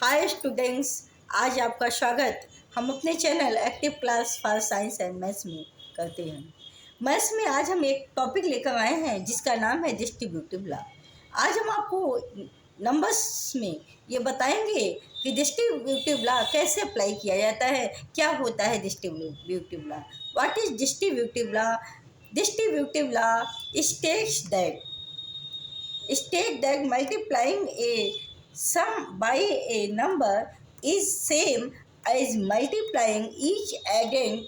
Hi students, आज आपका स्वागत हम अपने channel active class for science and maths में करते हैं। मैथ्स में आज हम एक टॉपिक लेकर आए हैं जिसका नाम है डिस्ट्रीब्यूटिव लॉ। आज हम आपको नंबर्स में ये बताएंगे कि डिस्ट्रीब्यूटिव लॉ कैसे अप्लाई किया जाता है, क्या होता है distributive law, what is distributive law. Distributive law state that multiplying a sum by a number is same as multiplying each addend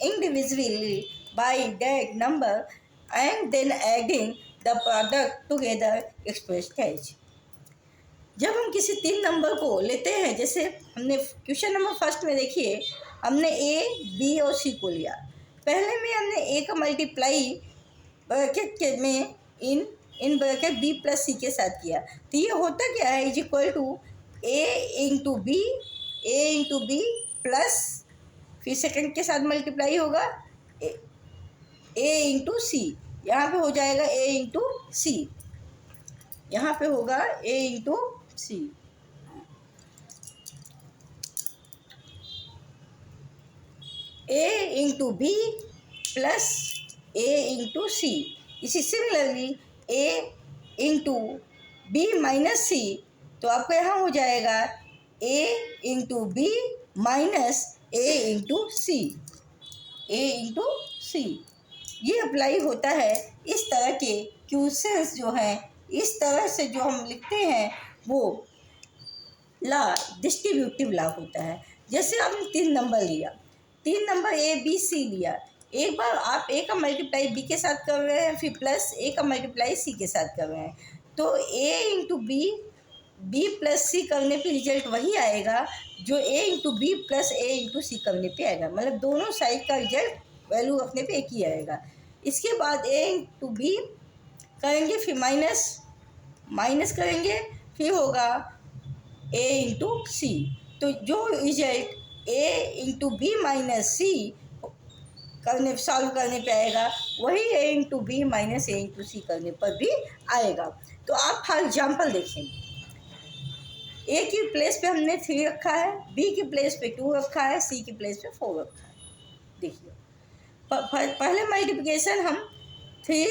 individually by that number and then adding the product together expressed as। जब हम किसी तीन number को लेते हैं, जैसे हमने question number first में देखिए, हमने ए बी और सी को लिया। पहले में हमने ए का मल्टीप्लाई ब्रैकेट में इन ब्रैकेट बी प्लस सी के साथ किया, तो ये होता क्या है, is equal to A into B plus, फिर सेकंड के साथ मल्टीप्लाई होगा ए इंटू सी, यहाँ पे हो जाएगा ए इंटू सी, यहाँ पे होगा ए इंटू सी। ए इंटू बी प्लस ए इंटू सी। इसी सिमिलरली ए इंटू बी माइनस सी, तो आपका यहाँ हो जाएगा ए इंटू बी माइनस ए इंटू सी, ए इंटू सी। ये अप्लाई होता है इस तरह के क्वेश्चंस जो हैं, इस तरह से जो हम लिखते हैं वो लॉ डिस्ट्रीब्यूटिव लॉ होता है। जैसे आपने तीन नंबर लिया, तीन नंबर ए बी सी लिया, एक बार आप ए का मल्टीप्लाई बी के साथ कर रहे हैं, फिर प्लस ए का मल्टीप्लाई सी के साथ कर रहे हैं, तो ए इंटू बी प्लस सी करने पे रिजल्ट वही आएगा जो ए इंटू बी प्लस ए इंटू सी करने पे आएगा। मतलब दोनों साइड का रिजल्ट वैल्यू रखने पे एक ही आएगा। इसके बाद ए इंटू बी करेंगे, फिर माइनस करेंगे, फिर होगा ए इंटू सी, तो जो रिजल्ट ए इंटू बी माइनस सी सॉल्व करने पे आएगा वही ए इंटू बी माइनस ए इंटू सी करने पर भी आएगा। तो आप फॉर एग्जाम्पल देखें, ए की प्लेस पे हमने 3 रखा है, बी की प्लेस पे 2 रखा है, सी की प्लेस पे 4 रखा है। देखिए पहले मल्टीप्लिकेशन हम 3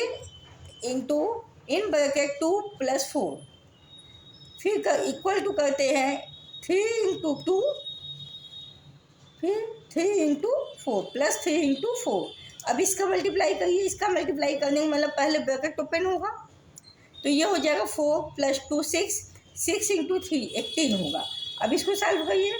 इंटू इन ब्रैकेट 2 प्लस 4, फिर इक्वल टू करते हैं 3 इंटू 2, फिर 3 इंटू 4 प्लस 3 इंटू 4। अब इसका मल्टीप्लाई करिए, इसका मल्टीप्लाई करने में मतलब पहले ब्रैकेट ओपन होगा, तो ये हो जाएगा 4 प्लस 2 6 इंटू 3 18 होगा। अब इसको सॉल्व करिए,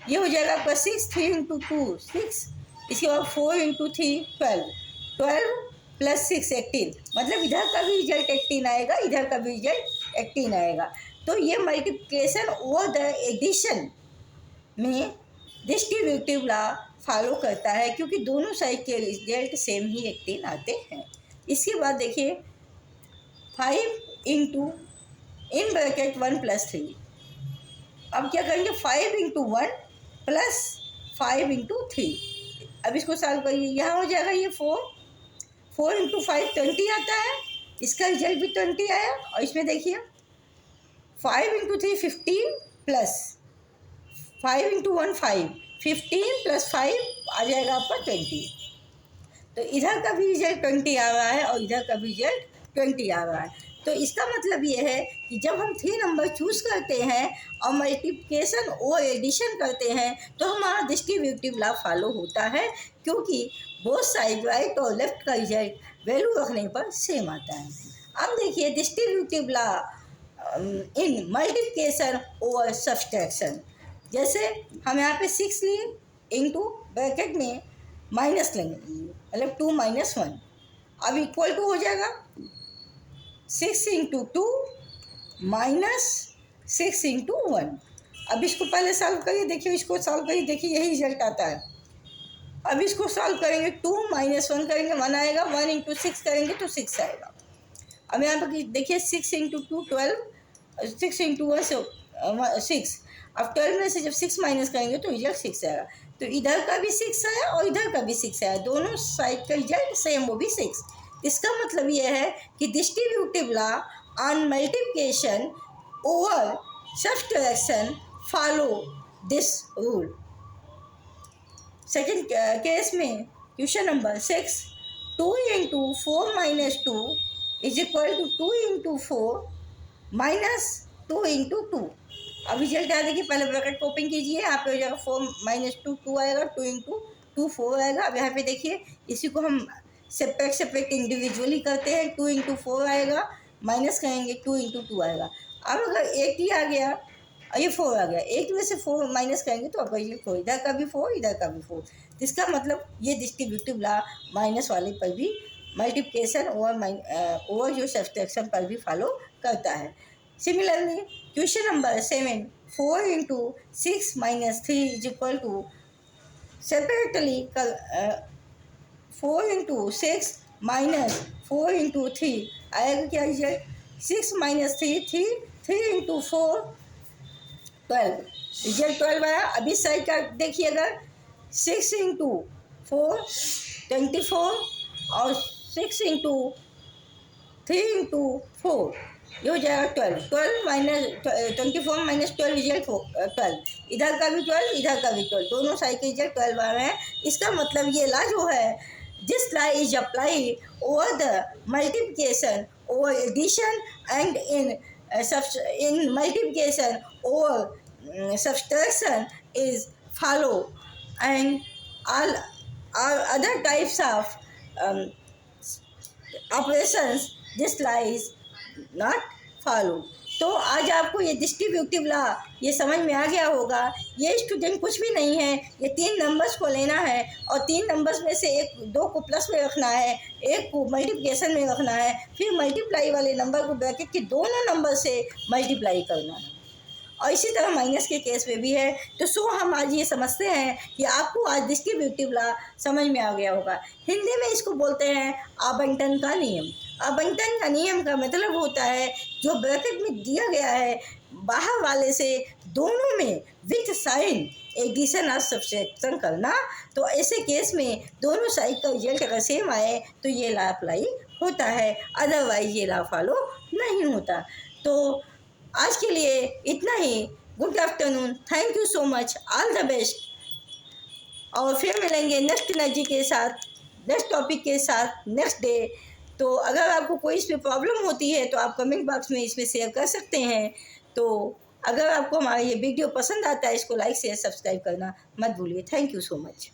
ये हो जाएगा आपका 6, 3 इंटू 2 6, इसके बाद 4 इंटू 3 12 प्लस 6 18, मतलब इधर का भी रिजल्ट 18 आएगा, इधर का भी रिजल्ट 18 आएगा। तो ये मल्टीप्लिकेशन और द एडिशन में डिस्ट्रीब्यूटिव लॉ फॉलो करता है, क्योंकि दोनों साइड के रिजल्ट सेम ही 18 आते हैं। इसके बाद देखिए 5 इंटू इन ब्रैकेट 1 प्लस 3, अब क्या करेंगे 5 इंटू 1 प्लस 5 इंटू 3। अब इसको सॉल्व करिए, यहाँ हो जाएगा ये 4 इंटू 5 20 आता है, इसका रिजल्ट भी 20 आया। और इसमें देखिए 5 इंटू 3 15 प्लस 5 इंटू 1 5, 15 प्लस 5 आ जाएगा आपका 20। तो इधर का भी रिजल्ट 20 आ रहा है और इधर का भी रिजल्ट 20 आ रहा है। तो इसका मतलब ये है कि जब हम 3 नंबर चूज़ करते हैं और मल्टीप्लिकेशन और एडिशन करते हैं तो हमारा डिस्ट्रीब्यूटिव लॉ फॉलो होता है, क्योंकि बोथ साइड राइट और लेफ्ट का रिजल्ट वैल्यू रखने पर सेम आता है। अब देखिए डिस्ट्रीब्यूटिव लॉ इन मल्टीप्लिकेशन और सब्सट्रैक्शन। जैसे हम यहाँ पे 6 लिए इंटू ब्रैकेट में माइनस लेंगे, मतलब 2 माइनस 1, अब इक्वल टू हो जाएगा 6 इंटू 2 माइनस 6 इंटू 1। अब इसको पहले सॉल्व करिए, देखिए इसको सॉल्व करिए, देखिए यही रिजल्ट आता है। अब इसको सॉल्व करेंगे, 2 माइनस 1 करेंगे 1 आएगा, 1 इंटू 6 करेंगे तो 6 आएगा। अब यहाँ पर देखिए 6 इंटू 2 12, 6 इंटू 1 6, अब 12 में से जब 6 माइनस करेंगे तो रिजल्ट 6 आएगा। तो इधर का भी 6 आया और इधर का भी 6 आया, दोनों साइड का रिजल्ट सेम, वो भी 6। इसका मतलब ये है कि distributive law on multiplication over subtraction follow this rule. Second case में question number 6, 2 into 4 minus 2 is equal to 2 into 4 minus 2 into 2। अब रिजल्ट आ देखिए, पहले ब्रैकेट को ओपन कीजिए, यहाँ पे हो जाएगा 4 माइनस 2 2 आएगा, 2 इंटू 2 4 आएगा। अब यहाँ पे देखिए, इसी को हम सेपरेट इंडिविजुअली करते हैं। 2 इंटू 4 आएगा, माइनस करेंगे 2 इंटू 2 आएगा। अब अगर 8 ही आ गया और ये 4 आ गया, 8 में से 4 माइनस करेंगे तो अगर ये 4, इधर का भी 4 इधर का भी 4, तो इसका मतलब ये डिस्ट्रीब्यूटिव लॉ माइनस वाले पर भी, मल्टीप्लिकेशन ओवर जो सब्सट्रैक्शन पर भी फॉलो करता है। Similarly question number 7, 4 into 6 minus 3 is equal to separately 4 into 6 minus 4 into 3 आएगा क्या रिजल्ट? 6 माइनस 3 3 इंटू 4 12, रिजल्ट 12 आया। अभी साइड का देखिए, अगर 6 इंटू 4 24 और 6 इंटू 3 इंटू 4 ये हो जाएगा 12। 12 माइनस 24 माइनस 12 रिजल्ट 12, इधर का भी 12 इधर का भी 12, दोनों साइड के रिजल्ट 12 आ रहे हैं। इसका मतलब ये ला जो है, this law is apply over the multiplication over addition and in multiplication or subtraction is follow, and all other types of operations this law is not follow। तो आज आपको ये डिस्ट्रीब्यूटिव लॉ ये समझ में आ गया होगा। ये स्टूडेंट कुछ भी नहीं है, ये 3 नंबर्स को लेना है और 3 नंबर्स में से 2 को प्लस में रखना है, 1 को मल्टीप्लिकेशन में रखना है, फिर मल्टीप्लाई वाले नंबर को ब्रैकेट के दोनों नंबर से मल्टीप्लाई करना है। और इसी तरह माइनस के केस में भी है। तो हम आज ये समझते हैं कि आपको आज डिस्ट्रीब्यूटिव लॉ समझ में आ गया होगा। हिंदी में इसको बोलते हैं आवंटन का नियम। आवंटन का नियम का मतलब होता है जो ब्रैकेट में दिया गया है बाहर वाले से दोनों में विथ साइन एडिशन और सब्ट्रैक्शन करना। तो ऐसे केस में दोनों साइड का रिजल्ट अगर सेम आए तो ये लॉ अप्लाई होता है, अदरवाइज ये लॉ फॉलो नहीं होता। तो आज के लिए इतना ही। Good afternoon, thank you so much, all the best. और फिर मिलेंगे नेक्स्ट एनर्जी के साथ, नेक्स्ट टॉपिक के साथ नेक्स्ट डे। तो अगर आपको कोई इसमें प्रॉब्लम होती है तो आप कमेंट बॉक्स में इसमें शेयर कर सकते हैं। तो अगर आपको हमारा ये वीडियो पसंद आता है, इसको लाइक शेयर सब्सक्राइब करना मत भूलिए। Thank you so much.